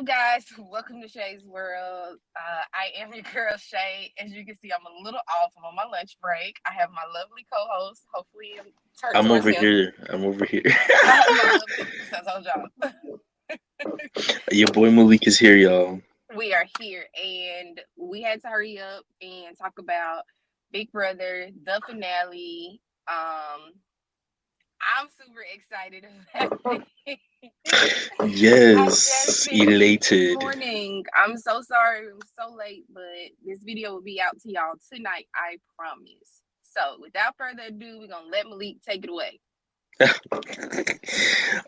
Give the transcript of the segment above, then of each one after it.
guys, welcome to Shay's World. I am your girl Shay. As you can see, I'm a little off. I'm on my lunch break. I have my lovely co-host. Hopefully, turn I'm towards over him. here. I'm over here. I have my lovely. So I told y'all. Your boy Malik is here, y'all. We are here, and we had to hurry up and talk about Big Brother, the finale. I'm super excited about it. I just Yes, finished it this elated. morning. I'm so sorry it was so late, but this video will be out to y'all tonight, I promise. So, without further ado, we're gonna let Malik take it away.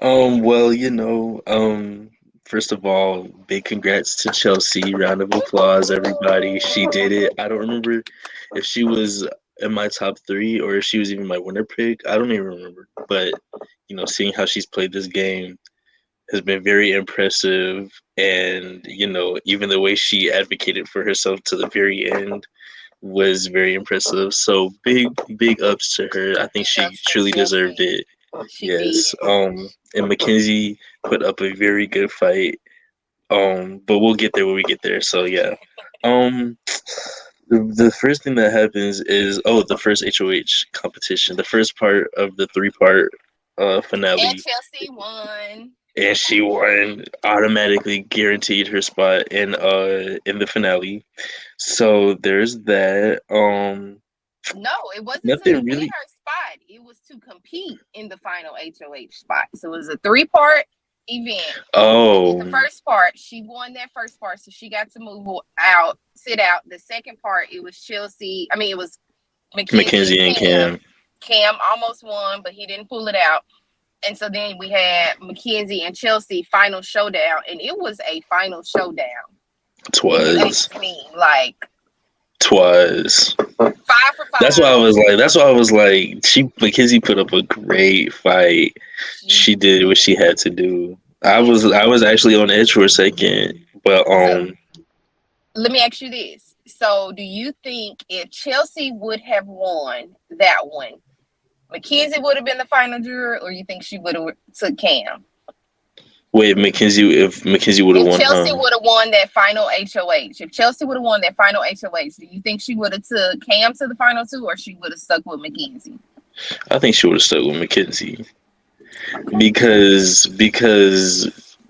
Well, first of all, big congrats to Chelsea. Round of applause, everybody. She did it. I don't remember if she was in my top three or if she was even my winner pick. I don't even remember. But, seeing how she's played this game has been very impressive. And, even the way she advocated for herself to the very end was very impressive. So big ups to her. I think Big she ups to truly deserved Chelsea. it. She Yes. did. And Mackenzie put up a very good fight. But we'll get there when we get there. So yeah. Um, the first thing that happens is the first HOH competition, the first part of the three-part And finale, Chelsea won. and she won, automatically guaranteed her spot in the finale. So there's that. No, it wasn't to Nothing win really. her spot. It was to compete in the final HOH spot. So it was a three-part event. She did the Oh, first part. She won that first part, so she got to move out, sit out. The second part, it was Chelsea. I mean, it was Mackenzie and Mackenzie and Cam. Cam. Cam almost won, but he didn't pull it out. And so then we had Mackenzie and Chelsea final showdown, and it was a final showdown. If you Twas. ask me, like Twas. 5 for 5. That's why I was like, she Mackenzie put up a great fight. She She did what she had to do. I yes, was she I did. was actually on edge for a second, but So let me ask you this. So do you think if Chelsea would have won that one, Mackenzie would have been the final juror, or you think she would have took Cam? wait, if Mackenzie would have If won, Chelsea huh? would have won that final HOH, if Chelsea would have won that final HOH, do you think she would have took Cam to the final two, or she would have stuck with Mackenzie? I think she would have stuck with Mackenzie Okay. because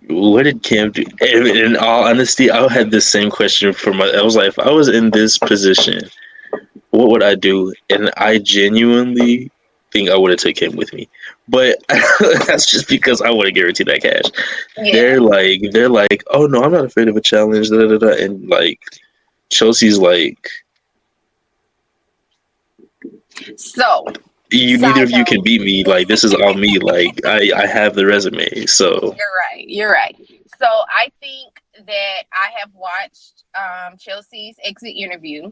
what did Cam do? In all honesty, I had the same question for my. I was like, if I was in this position, what would I do? And I genuinely think I would have taken him with me. But that's just because I want to guarantee that cash. Yeah. They're like, oh no, I'm not afraid of a challenge, da, da, da. And like Chelsea's like, So, you neither side of you can note, beat me. Like this is all me. Like I have the resume. So you're right. You're right. So I think that I have watched Chelsea's exit interview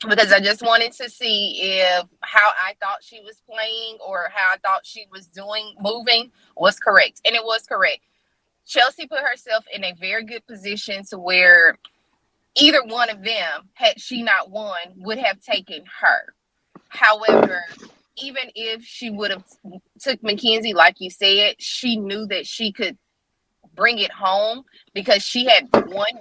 because I just wanted to see if how I thought she was playing or how I thought she was moving was correct. And it was correct. Chelsea put herself in a very good position to where either one of them, had she not won, would have taken her. However, even if she would have took Mackenzie, like you said, she knew that she could bring it home because she had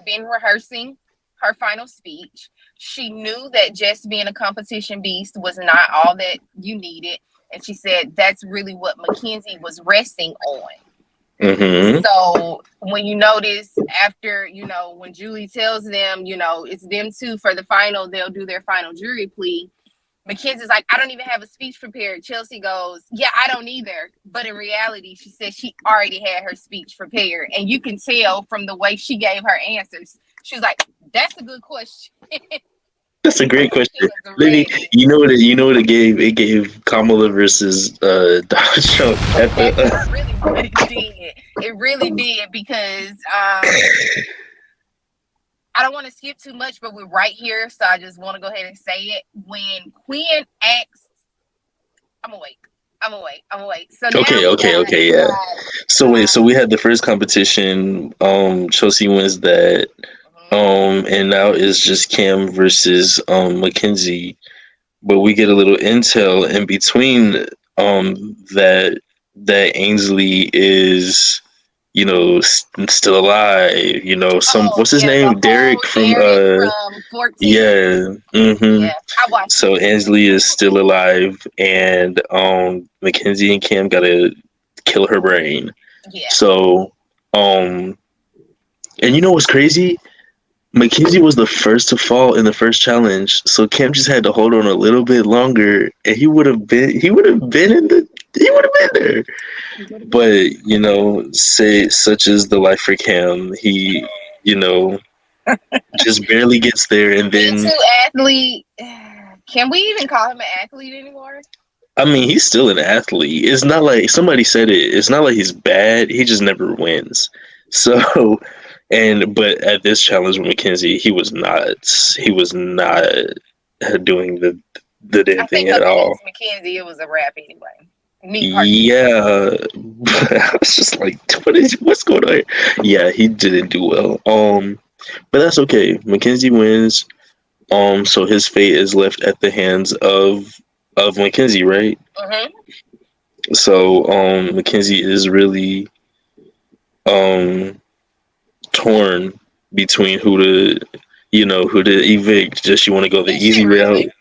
been rehearsing her final speech. She knew that just being a competition beast was not all that you needed. And she said that's really what Mackenzie was resting on. hmm So when you notice after, when Julie tells them, it's them two for the final, they'll do their final jury plea. Mackenzie's like, I don't even have a speech prepared. Chelsea goes, yeah, I don't either. But in reality, she said she already had her speech prepared. And you can tell from the way she gave her answers. She was like, that's a good question. that's a great She question. was Maybe ready. you know what it gave? It gave Kamala versus Donald Trump at That's the. really what it did. It really did because I don't want to skip too much, but we're right here. So I just want to go ahead and say it. When Quinn asked, I'm awake. I'm awake. I'm awake. So now Okay, we yeah. got So wait, so we had the first competition. Chelsea wins that. And now it's just Cam versus Mackenzie. But we get a little intel in between that Ainsley is still alive. Oh What's his yeah, the name? whole Derek from Derek from 14. yeah. Hmm. Yeah, I watched So it. Ansley is still alive, and Mackenzie and Cam gotta kill her brain. Yeah. So and you know what's crazy? Mackenzie was the first to fall in the first challenge, so Cam just had to hold on a little bit longer, and he would have been there. But say such is the life for Cam, he you know just barely gets there, and then Me Too athlete. Can we even call him an athlete anymore? I mean he's still an athlete. It's not like somebody said it. It's not like he's bad. He just never wins. So, but at this challenge with Mackenzie, he was not. He was not doing the damn I thing think at up all. against Mackenzie, it was a wrap anyway. Me personally. Yeah, but I was just like, what's going on here? Yeah, he didn't do well. But that's okay. Mackenzie wins. So his fate is left at the hands of Mackenzie, right? Hmm. So Mackenzie is really um torn between who to evict. Does she want to go the Is she easy route? really?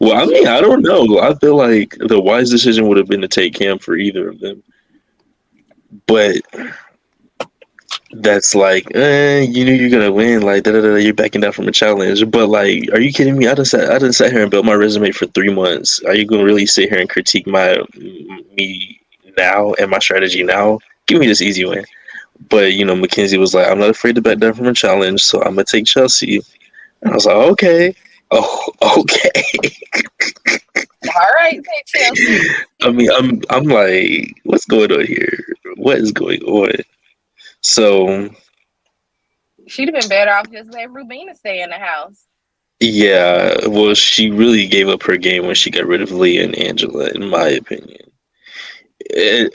Well, Is I she mean, I don't know. I feel like the wise decision would have been to take Cam for either of them. But that's like, you knew you're gonna win. Like, da da da. You're backing down from a challenge. But like, are you kidding me? I done sat here and built my resume for 3 months. Are you gonna really sit here and critique me now and my strategy now? Give me this easy win. But Mackenzie was like, I'm not afraid to back down from a challenge, so I'm gonna take Chelsea. And I was like, okay, oh, okay. all right? Say Chelsea. I mean, I'm like, what's going on here? What is going on? So She'd have been better off just letting Rubina stay in the house. yeah, well, she really gave up her game when she got rid of Leah and Angela, in my opinion. It-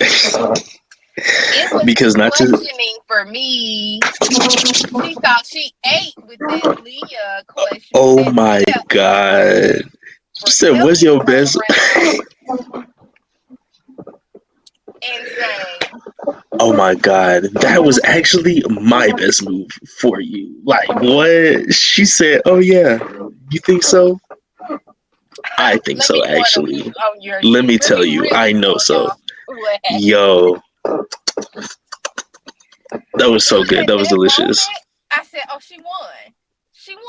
It was the because not to, questioning for me. She thought she ate with that Leah question. oh That my Leah god, answer she for said, them "What's to your turn best?" around and say, Oh my god, that was actually my best move for you. Like what? She said, "Oh yeah, you think so? I think let me so go on actually. on your Let shit. me Let me tell you, I really know tell so." y'all what happened. Yo, that was It so was good. at That was that delicious. moment I said, "Oh, she won. She won."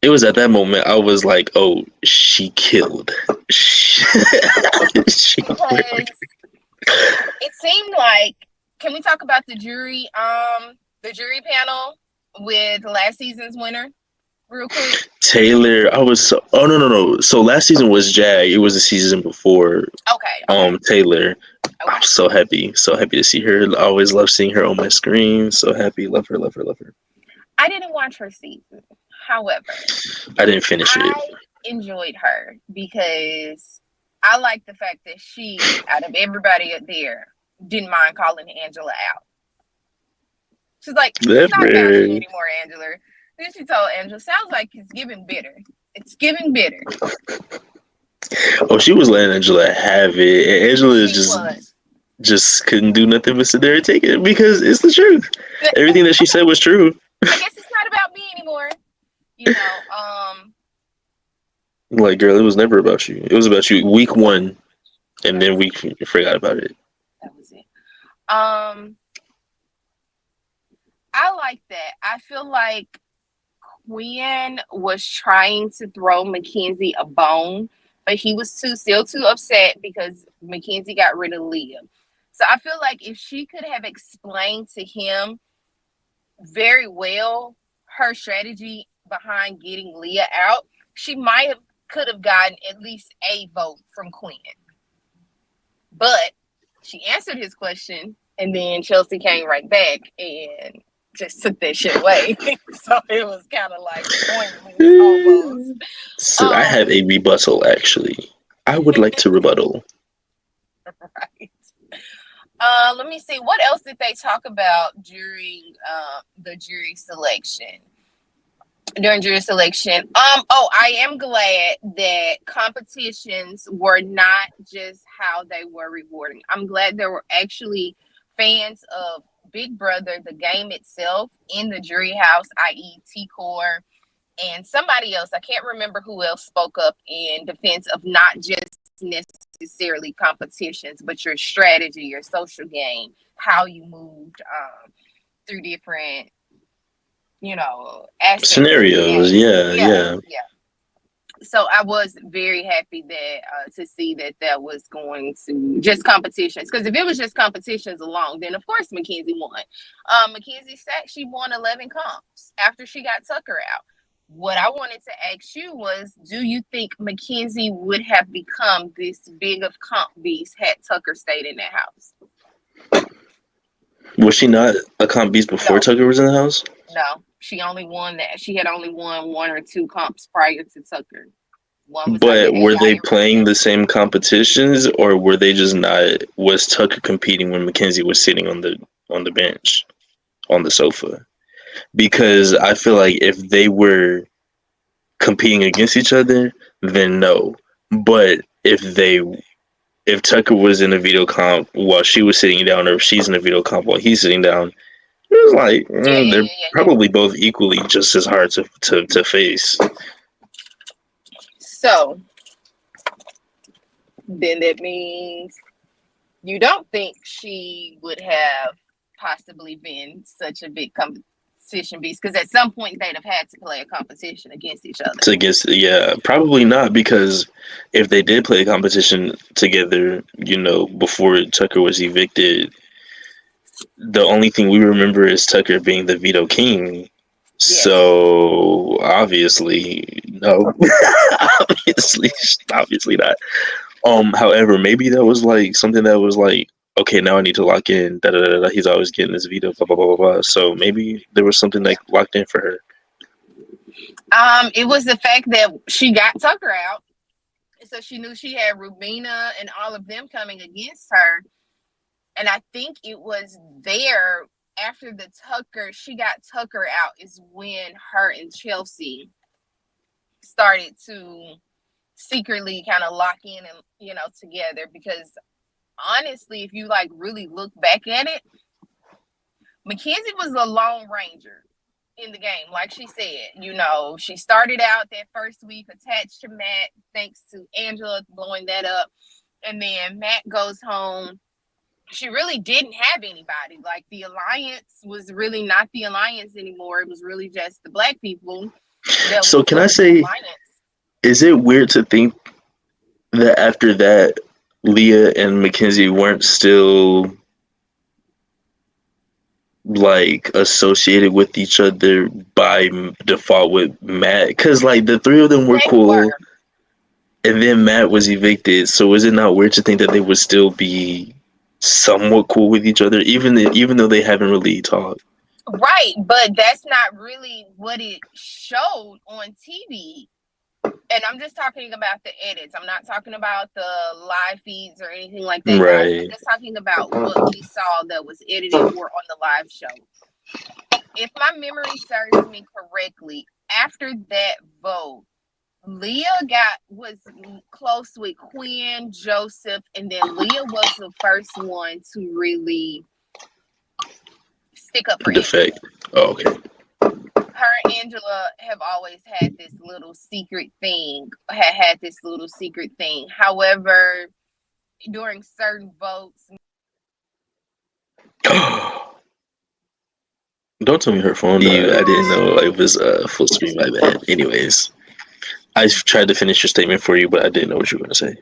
It was at that moment I was like, "Oh, she killed." She, she Because it seemed like, can we talk about the jury panel with last season's winner real quick? Taylor, I was so. Oh no. So last season was Jag. It was the season before. Okay. Taylor. I'm Okay. so happy to see her. I always love seeing her on my screen. So happy, love her, love her, love her. I didn't watch her season. However, I didn't finish it. I enjoyed her because I like the fact that she, out of everybody there, didn't mind calling Angela out. She's like, "It's That not about you man. anymore, Angela." Then she told Angela, "Sounds like it's giving bitter. It's giving bitter." Oh, she was letting Angela have it, and Angela She was. just couldn't do nothing but sit there and take it because it's the truth. Everything that she said was true. I guess it's not about me anymore. You know, Like, girl, it was never about you. It was about you week one, and then we forgot about it. that was it. Um, I like that. I feel like Quinn was trying to throw Mackenzie a bone, but he was still too upset because Mackenzie got rid of Leah. So I feel like if she could have explained to him very well her strategy behind getting Leah out, she might have could have gotten at least a vote from Quinn. But she answered his question, and then Chelsea came right back and just took that shit away. So it was kind of like pointless almost. So I have a rebuttal, actually. I would like to rebuttal. Right. Let me see. What else did they talk about during the jury selection? during jury selection. Oh, I am glad that competitions were not just how they were rewarding. I'm glad there were actually fans of Big Brother, the game itself, in the jury house, i.e., T-Core and somebody else. I can't remember who else spoke up in defense of not just necessarily competitions, but your strategy, your social game, how you moved through different, aspects Scenarios, of the game. yeah. Yeah. So I was very happy that to see that was going to just competitions. Because if it was just competitions alone, then of course Mackenzie won. Mackenzie said she won 11 comps after she got Tucker out. What I wanted to ask you was, do you think Mackenzie would have become this big of comp beast had Tucker stayed in that house? Was she not a comp beast before No. Tucker was in the house? No, she only won that. She had only won one or two comps prior to Tucker. One was like But the were they AI playing arena. the same competitions, or were they just not? Was Tucker competing when Mackenzie was sitting on the bench, on the sofa? Because I feel like if they were competing against each other, then no. But if Tucker was in a veto comp while she was sitting down, or if she's in a veto comp while he's sitting down, it was like they're Yeah. probably both equally just as hard to face. So then that means you don't think she would have possibly been such a big competition beast, because at some point they'd have had to play a competition against each other. Yeah, probably not, because if they did play a competition together, before Tucker was evicted, the only thing we remember is Tucker being the veto king. Yes. So obviously, no. obviously not. However, maybe that was like something that was like, okay, now I need to lock in. Da da da da. He's always getting this veto. Blah blah blah blah blah. So maybe there was something like locked in for her. It was the fact that she got Tucker out, so she knew she had Rubina and all of them coming against her. And I think it was there after she got Tucker out, is when her and Chelsea started to secretly kind of lock in and, together. Because honestly, if you like really look back at it, Mackenzie was a lone ranger in the game. Like she said, she started out that first week attached to Matt, thanks to Angela blowing that up. And then Matt goes home. She really didn't have anybody. Like, the alliance was really not the alliance anymore. It was really just the black people. So can I say, is it weird to think that after that, Leah and Mackenzie weren't still like associated with each other by default with Matt? Because like the three of them were cool, and then Matt was evicted. So is it not weird to think that they would still be somewhat cool with each other, even though they haven't really talked? Right, but that's not really what it showed on TV. And I'm just talking about the edits. I'm not talking about the live feeds or anything like that. Right. Guys. I'm just talking about what we saw that was edited or on the live show. If my memory serves me correctly, after that vote, Leah was close with Quinn, Joseph, and then Leah was the first one to really stick up for Defect. Oh, okay. Her and Angela have always had this little secret thing. However, during certain votes, don't tell me her phone died. I didn't know it was full screen. My bad. Anyways, I tried to finish your statement for you, but I didn't know what you were going to say.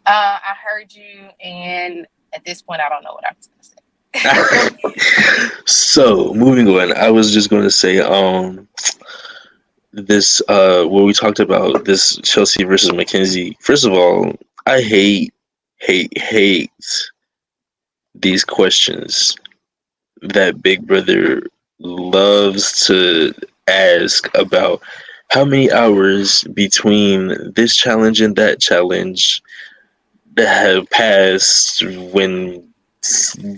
I heard you, and at this point, I don't know what I was going to say. So moving on, I was just going to say, this where we talked about this Chelsea versus Mackenzie. First of all, I hate these questions that Big Brother loves to ask about how many hours between this challenge and that challenge that have passed, when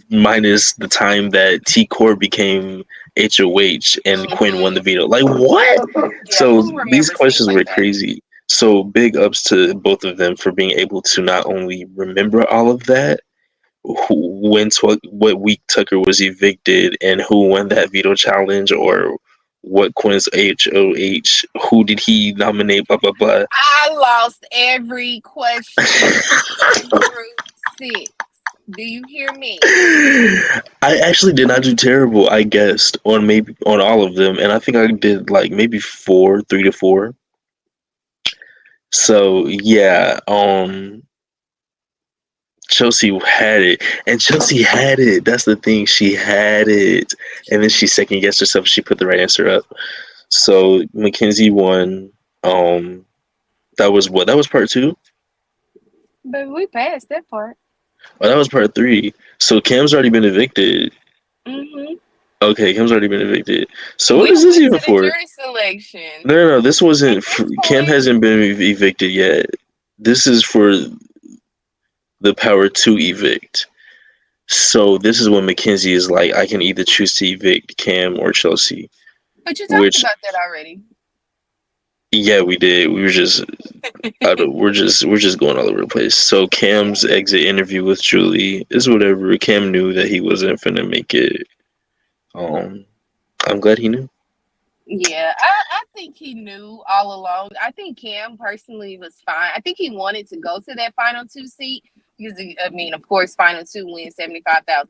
minus the time that T-Core became HOH and Quinn won Mhm. the veto. Like what? Yeah, So who these remembers things questions like were that? crazy. So big ups to both of them for being able to not only remember all of that, what week Tucker was evicted, and who won that veto challenge, or what Quinn's HOH, who did he nominate, blah blah blah. I lost every question 1 through 6. Do you hear me? I actually did not do terrible. I guessed on all of them, and I think I did like maybe 3 to 4. So yeah, Chelsea had it, and Chelsea had it. That's the thing; she had it, and then she second guessed herself. She put the right answer up. So Mackenzie won. That was what? That was part two. But we passed that part. Oh, that was part three. So Cam's already been evicted. Mhm. Okay, Cam's already been evicted. So what We is this went even to the for? jury selection. No. This At wasn't. this Cam point, hasn't been evicted yet. This is for the power to evict. So this is when Mackenzie is like, I can either choose to evict Cam or Chelsea. but you talked Which, about that already. yeah, we did. We were just, we're just going all over the place. So Cam's exit interview with Julie is whatever. Cam knew that he wasn't finna make it. Um, I'm glad he knew. Yeah, I think he knew all along. I think Cam personally was fine. I think he wanted to go to that final two seat because, I mean, of course, final two wins $75,000.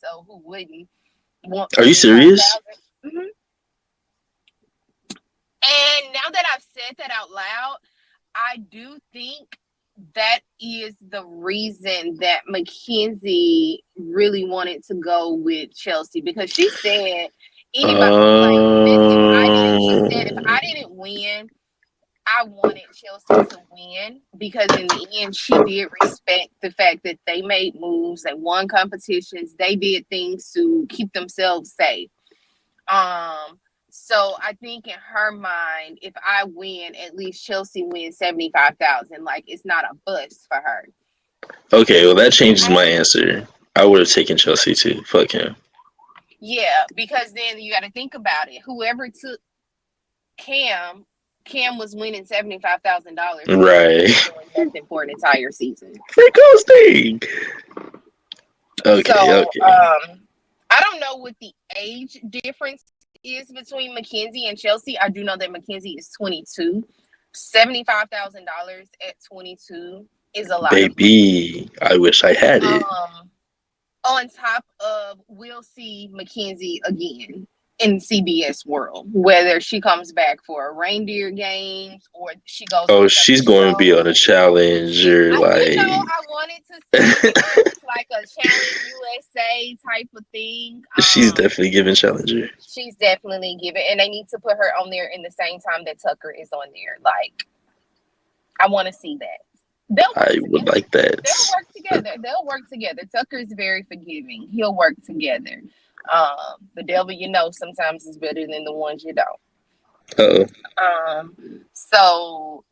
So who wouldn't want Are you serious? 75,000? Mm-hmm. And now that I've said that out loud, I do think that is the reason that Mackenzie really wanted to go with Chelsea, because she said anybody like this, if I didn't, she said if I Um, didn't win, I wanted Chelsea to win, because in the end she did respect the fact that they made moves, they won competitions, they did things to keep themselves safe. Um, so I think in her mind, if I win, at least Chelsea wins 75,000. Like, it's not a bust for her. okay, well that changes my I, answer. I would have taken Chelsea too. Fuck him. yeah, because then you got to think about it. Whoever took Cam, Cam was winning $75,000 and Right. doing nothing for an entire season. Free ghosting. So, Okay, okay. I don't know what the age difference is between Mackenzie and Chelsea. I do know that Mackenzie is 22. $75,000 at 22 is a lot of money. Baby, I wish I had it. On top of, we'll see Mackenzie again in CBS world, whether she comes back for reindeer games or she goes on Oh, another she's going to be on a show. Challenger, like. I wanted to see if it was like a Challenge USA type of thing. She's definitely giving Challenger. She's definitely giving, and they need to put her on there in the same time that Tucker is on there. Like, I want to see that. They'll work I would together. like that. They'll work together. Tucker's very forgiving. He'll work together. The devil you know sometimes is better than the ones you don't. Uh-oh. So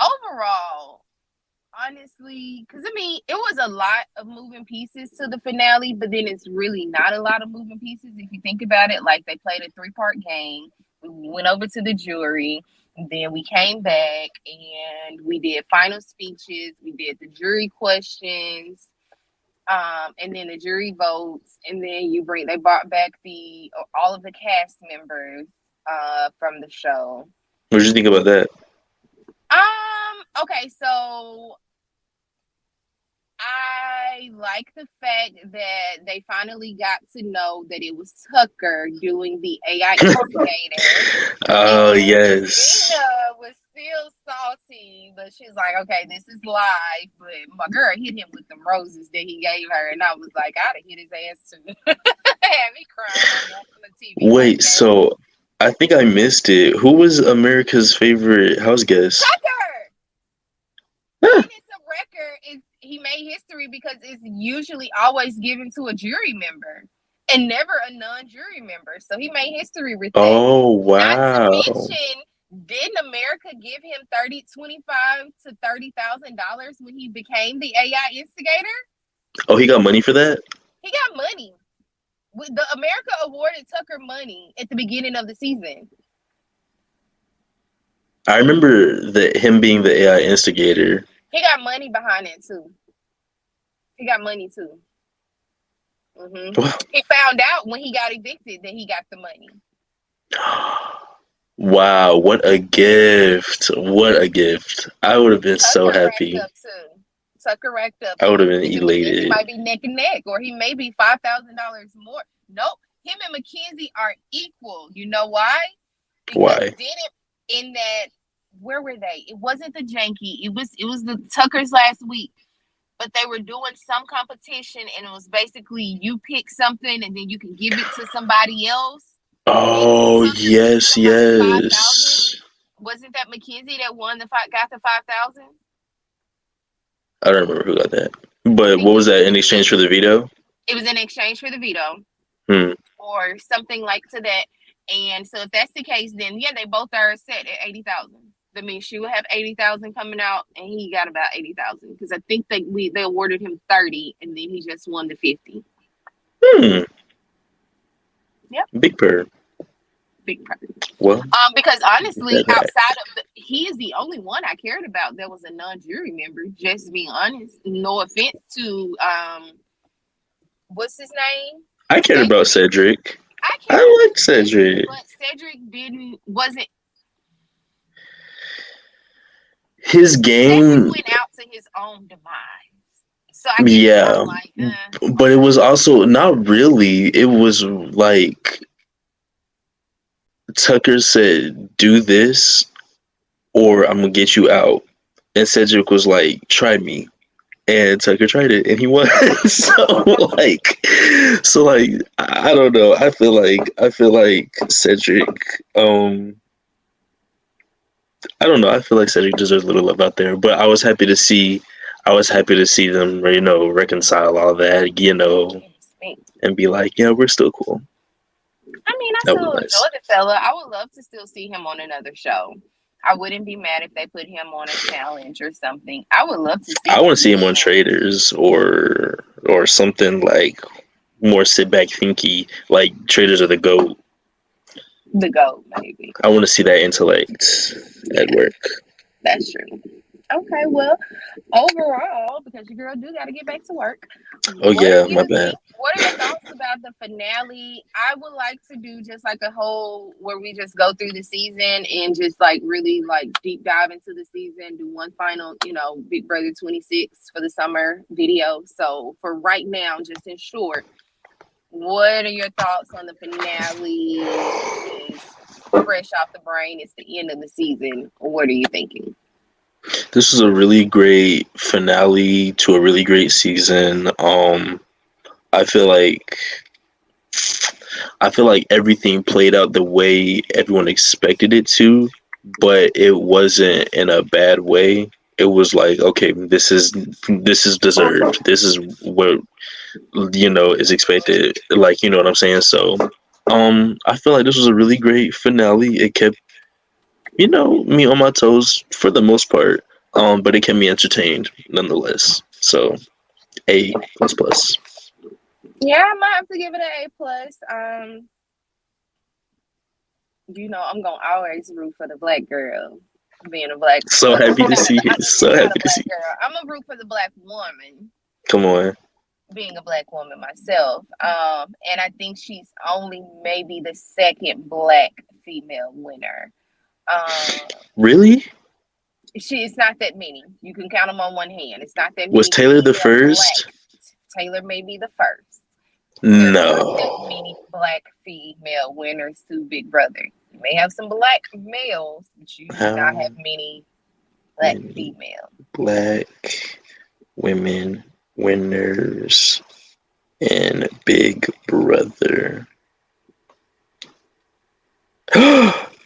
overall, honestly, because I mean, it was a lot of moving pieces to the finale, but then it's really not a lot of moving pieces if you think about it. Like, they played a 3-part game. We went over to the jury. Then we came back and we did final speeches. We did the jury questions, and then the jury votes. And then they brought back all of the cast members from the show. What did you think about that? Okay, so I like the fact that they finally got to know that it was Tucker doing the AI instigator. Oh, And yes. Gina was still salty, but she's like, okay, this is live. But my girl hit him with them roses that he gave her. And I was like, I'd have hit his ass too. Had me crying on the TV. Wait, Like, so I think I missed it. Who was America's favorite house guest? Tucker! Huh. And it's a record. He made history because it's usually always given to a jury member and never a non-jury member. So he made history with that. Oh, Not to wow. mention, didn't America give him $25,000 to $30,000 when he became the AI instigator? Oh, he got money for that? He got money. The America awarded Tucker money at the beginning of the season. I remember that him being the AI instigator. He got money behind it too. He got money too. He found out when he got evicted that he got the money. Wow, what a gift. What a gift. I would have been so happy. Tucker racked up. I would have been He elated. might be neck and neck, or he may be $5,000 more. Nope. Him and Mackenzie are equal. You know why? Because in that, where were they? It wasn't the Janky. It was the Tuckers last week. But they were doing some competition, and it was basically you pick something and then you can give it to somebody else. Oh, yes. Wasn't that Mackenzie that got the 5,000? I don't remember who got that. But what was that in exchange for the veto? It was in exchange for the veto. Or something like to that. And so if that's the case, then yeah, they both are set at 80,000. That means she will have 80,000 coming out, and he got about 80,000 because I think they awarded him 30, and then he just won the 50. Yep. Big purr. Well, because honestly, outside of he is the only one I cared about that was a non-jury member. Just being honest, no offense to what's his name? I cared about Cedric. I like Cedric, but Cedric wasn't. His game went out to his own demise. So I guess but it was also not really. It was like Tucker said, "Do this, or I'm gonna get you out." And Cedric was like, "Try me," and Tucker tried it, and he won. so I don't know. I feel like Cedric. I don't know. I feel like Cedric deserves a little love out there, but I was happy to see them, reconcile all that, and be like, yeah, we're still cool. I mean, I still enjoy the fella. I would love to still see him on another show. I wouldn't be mad if they put him on a challenge or something. I would love to see. I want to see him on Traders or something like more sit back thinky, like Traders are the GOAT. The GOAT, maybe. I want to see that intellect at work. That's true. Okay, well, overall, because your girl do got to get back to work. Oh, yeah, my bad. What are your thoughts about the finale? I would like to do just like a whole where we just go through the season and just like really like deep dive into the season, do one final, Big Brother 26 for the summer video. So for right now, just in short, what are your thoughts on the finale? It's fresh off the brain. It's the end of the season. What are you thinking? This was a really great finale to a really great season. I feel like everything played out the way everyone expected it to, but it wasn't in a bad way. It was like, okay, this is deserved. This is what is expected. Like, you know what I'm saying? So, I feel like this was a really great finale. It kept me on my toes for the most part, but it kept me entertained nonetheless. So, A++. Yeah, I might have to give it an A+. I'm gonna always root for the black girl. Being a black girl. So happy to see it. So happy to see. I'm gonna root for the black woman. Come on. Being a black woman myself, and I think she's only maybe the second black female winner. Really? It's not that many. You can count them on one hand. It's not that many. Was Taylor the first? Taylor may be the first. No. Not that many black female winners to Big Brother. You may have some black males, but you do not have many black females. Black women winners in Big Brother.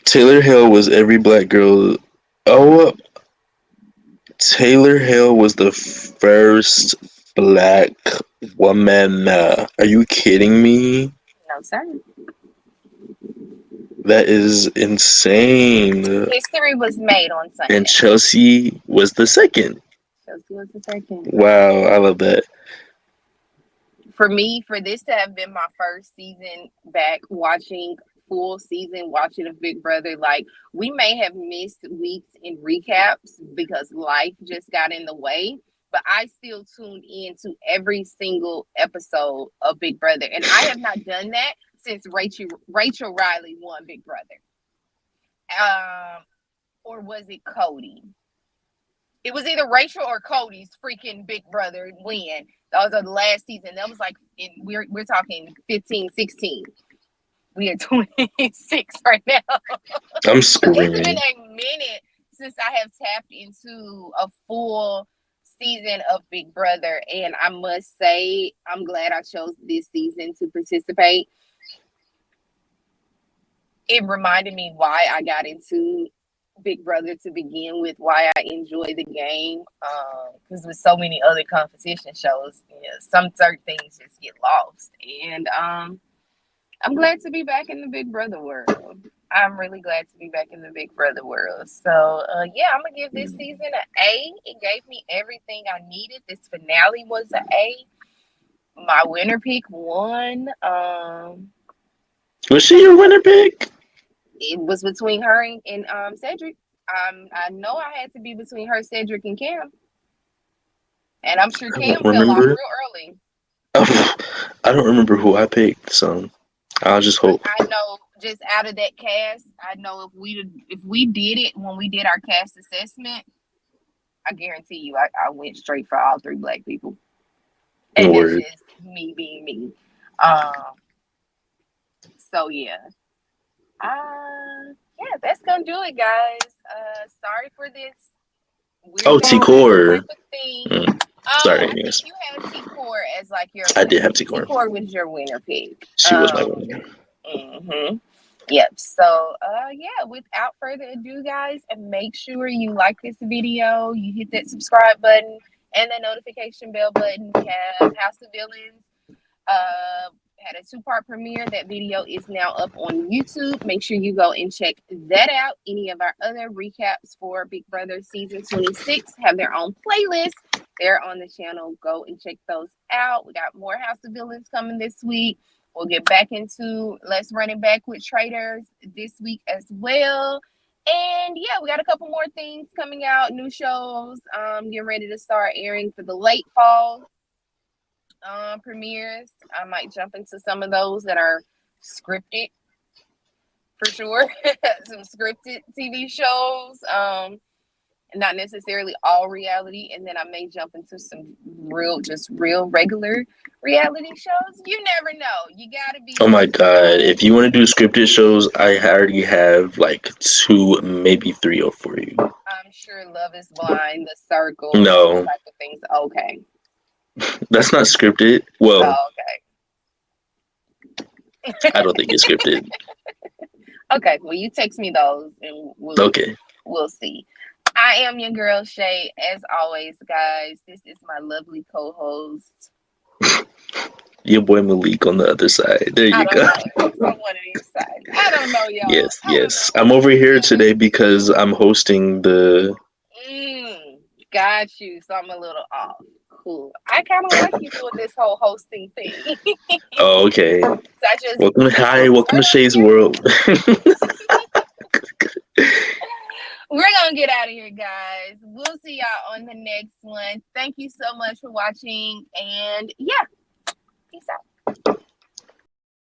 Taylor Hale was every black girl. Oh, Taylor Hale was the first black woman. Are you kidding me? No, sir. That is insane. History was made on Sunday. And Chelsea was the second. Chelsea was the second. Wow, I love that. for me, for this to have been my first season back watching full season watching of Big Brother, like we may have missed weeks in recaps because life just got in the way, but I still tuned in to every single episode of Big Brother, and I have not done that since Rachel Riley won Big Brother. Or was it Cody? It was either Rachel or Cody's freaking Big Brother win. That was the last season. That was like we're talking 15, 16. We are 26 right now. I'm It's been screaming. a minute since I have tapped into a full season of Big Brother, and I must say I'm glad I chose this season to participate. It reminded me why I got into Big Brother to begin with, why I enjoy the game. Because with so many other competition shows, some certain things just get lost. And I'm glad to be back in the Big Brother world. I'm really glad to be back in the Big Brother world. So yeah, I'm gonna give this season an A. It gave me everything I needed. This finale was an A. My winner pick won. Was she your winner pick? It was between her and Cedric. I know I had to be between her, Cedric, and Cam. And I'm sure I Cam don't fell off remember. real early. I don't remember who I picked, so I'll just hope. I know just out of that cast, I know if we did it when we did our cast assessment, I guarantee you I went straight for all 3 Black people. And that's just me being me. So yeah. Yeah, that's gonna do it, guys. Sorry for this. T-Core. Sorry, I yes. think you had T-Core as like your. I did have T-Core. T-Core was your winner pick. She was my winner. Mm-hmm. Yep. So, yeah. Without further ado, guys, and make sure you like this video. You hit that subscribe button and the notification bell button. We have House of Villains. Had a 2-part premiere. That video is now up on YouTube. Make sure you go and check that out. Any of our other recaps for Big Brother season 26 have their own playlist. They're on the channel. Go and check those out. We got more House of Villains coming this week. We'll get back into Let's Run It Back with Traitors this week as well. And yeah, we got a couple more things coming out, new shows, getting ready to start airing for the late fall premieres. I might jump into some of those that are scripted for sure. Some scripted TV shows, not necessarily all reality, and then I may jump into some real regular reality shows. You never know. You gotta be. Oh my god! If you want to do scripted shows, I already have like 2, maybe 3 for you. I'm sure Love is Blind, The Circle, No. those type of things. Okay. That's not scripted. Well, okay. I don't think it's scripted. Okay, well, you text me those and we'll see. I am your girl, Shay. As always, guys, this is my lovely co-host. Your boy Malik on the other side. There you go. On one of these sides. I don't know, y'all. Yes. I'm over here today because I'm hosting the... Got you. So I'm a little off. Cool. I kind of like you doing this whole hosting thing. Oh, okay. So welcome to Shay's World. We're going to get out of here, guys. We'll see y'all on the next one. Thank you so much for watching. And yeah, peace out.